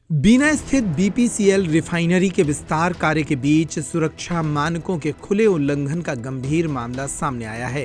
बीना स्थित BPCL refinery के विस्तार कार्य के बीच सुरक्षा मानकों के खुले उल्लंघन का गंभीर मामला सामने आया है।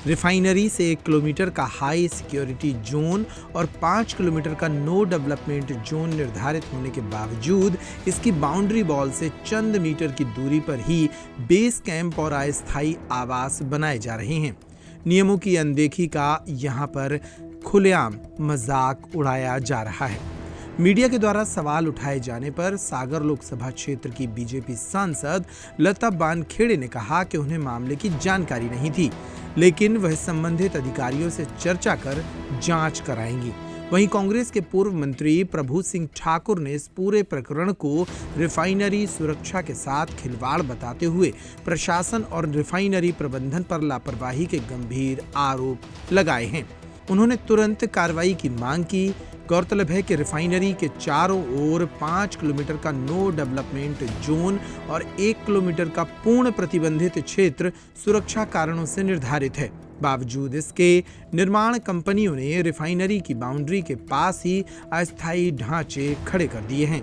रिफाइनरी से 1 किलोमीटर का हाई सिक्योरिटी जोन और 5 किलोमीटर का नो डेवलपमेंट जोन निर्धारित होने के बावजूद इसकी बाउंड्री वॉल से चंद मीटर की दूरी पर ही बेस कैंप और अस्थायी आवास बनाए जा रहे हैं। नियमों की अनदेखी का यहां पर खुलेआम मजाक उड़ाया जा रहा है। मीडिया के द्वारा सवाल उठाए जाने पर सागर लोकसभा क्षेत्र की बीजेपी सांसद लता बानखेड़े ने कहा कि उन्हें मामले की जानकारी नहीं थी, लेकिन वह संबंधित अधिकारियों से चर्चा कर जांच कराएंगी। वहीं कांग्रेस के पूर्व मंत्री प्रभु सिंह ठाकुर ने इस पूरे प्रकरण को रिफाइनरी सुरक्षा के साथ खिलवाड़ बताते हुए प्रशासन और रिफाइनरी प्रबंधन पर लापरवाही के गंभीर आरोप लगाए हैं। उन्होंने तुरंत कार्रवाई की मांग की। गौरतलब है कि रिफाइनरी के चारों ओर 5 किलोमीटर का नो डेवलपमेंट जोन और 1 किलोमीटर का पूर्ण प्रतिबंधित क्षेत्र सुरक्षा कारणों से निर्धारित है। बावजूद इसके निर्माण कंपनियों ने रिफाइनरी की बाउंड्री के पास ही अस्थायी ढांचे खड़े कर दिए हैं।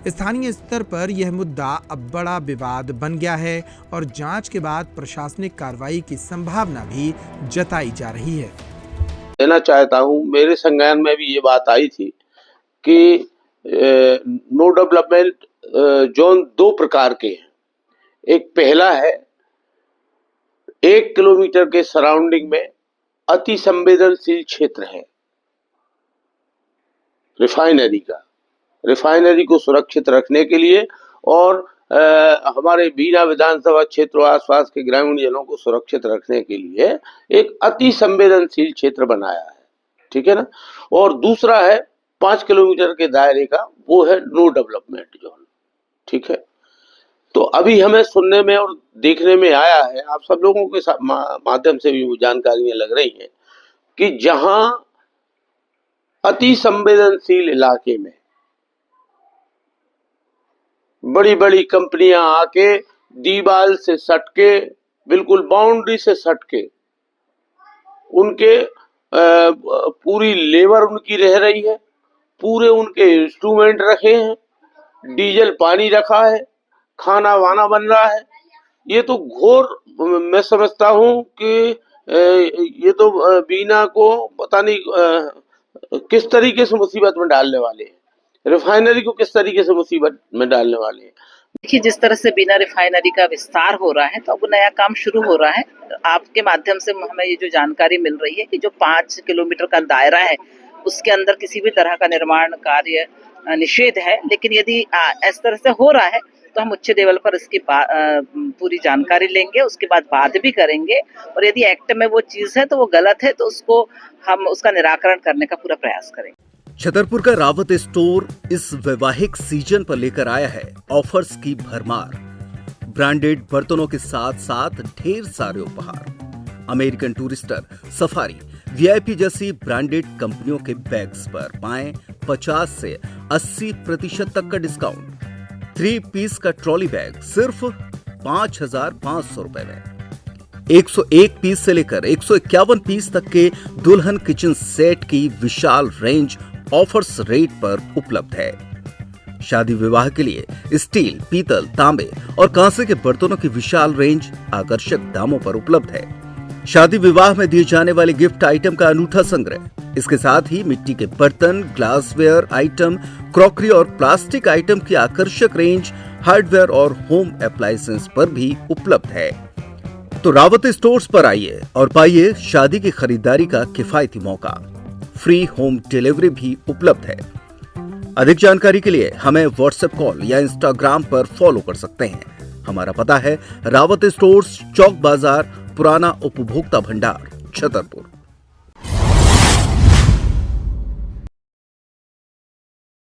स्थानीय स्तर पर यह मुद्दा अब बड़ा विवाद बन गया है और जांच के बाद प्रशासनिक कार्रवाई की संभावना भी जताई जा रही है। देना चाहता हूं, मेरे संज्ञान में भी ये बात आई थी कि नो डेवलपमेंट जोन 2 प्रकार के हैं। एक पहला है 1 किलोमीटर के सराउंडिंग में अति संवेदनशील क्षेत्र है रिफाइनरी को सुरक्षित रखने के लिए और हमारे बीना विधानसभा क्षेत्र और आसपास के ग्रामीण जनों को सुरक्षित रखने के लिए एक अति संवेदनशील क्षेत्र बनाया है, ठीक है ना। और दूसरा है 5 किलोमीटर के दायरे का, वो है नो डेवलपमेंट जोन, ठीक है। तो अभी हमें सुनने में और देखने में आया है, आप सब लोगों के माध्यम से भी वो जानकारियां लग रही हैं कि जहां अति संवेदनशील इलाके में बड़ी बड़ी कंपनियां आके दीवार से सटके, बिल्कुल बाउंड्री से सटके, उनके पूरी लेबर उनकी रह रही है, पूरे उनके इंस्ट्रूमेंट रखे हैं, डीजल पानी रखा है, खाना वाना बन रहा है। ये तो घोर, मैं समझता हूं कि ये तो बीना को पता नहीं किस तरीके से मुसीबत में डालने वाले हैं, रिफाइनरी को किस तरीके से मुसीबत में डालने वाले हैं। देखिए, जिस तरह से बीना रिफाइनरी का विस्तार हो रहा है तो अब नया काम शुरू हो रहा है। आपके माध्यम से हमें ये जो जानकारी मिल रही है कि जो 5 किलोमीटर का दायरा है उसके अंदर किसी भी तरह का निर्माण कार्य निषेध है, लेकिन यदि इस तरह से हो रहा है तो हम उच्च लेवल पर इसकी पूरी जानकारी लेंगे, उसके बाद बात भी करेंगे और यदि एक्ट में वो चीज़ है तो वो गलत है तो हम उसका निराकरण करने का पूरा प्रयास करेंगे। छतरपुर का रावत स्टोर इस वैवाहिक सीजन पर लेकर आया है ऑफर्स की भरमार। ब्रांडेड बर्तनों के साथ साथ ढेर सारे उपहार। अमेरिकन टूरिस्टर, सफारी, वीआईपी जैसी ब्रांडेड कंपनियों के बैग्स पर पाएं 50 से 80% तक का डिस्काउंट। 3 पीस का ट्रॉली बैग सिर्फ 5,500 रुपए में। 101 पीस से लेकर 151 पीस तक के दुल्हन किचन सेट की विशाल रेंज ऑफर्स रेट पर उपलब्ध है। शादी विवाह के लिए स्टील, पीतल, तांबे और कांसे के बर्तनों की विशाल रेंज आकर्षक दामों पर उपलब्ध है। शादी विवाह में दिए जाने वाले गिफ्ट आइटम का अनूठा संग्रह। इसके साथ ही मिट्टी के बर्तन, ग्लासवेयर आइटम, क्रॉकरी और प्लास्टिक आइटम की आकर्षक रेंज हार्डवेयर और होम अप्लायंसेस पर भी उपलब्ध है। तो रावत स्टोर्स पर आइए और पाइए शादी की खरीदारी का किफायती मौका। फ्री होम डिलीवरी भी उपलब्ध है। अधिक जानकारी के लिए हमें व्हाट्सएप कॉल या इंस्टाग्राम पर फॉलो कर सकते हैं। हमारा पता है रावत स्टोर्स, चौक बाजार, पुराना उपभोक्ता भंडार, छतरपुर।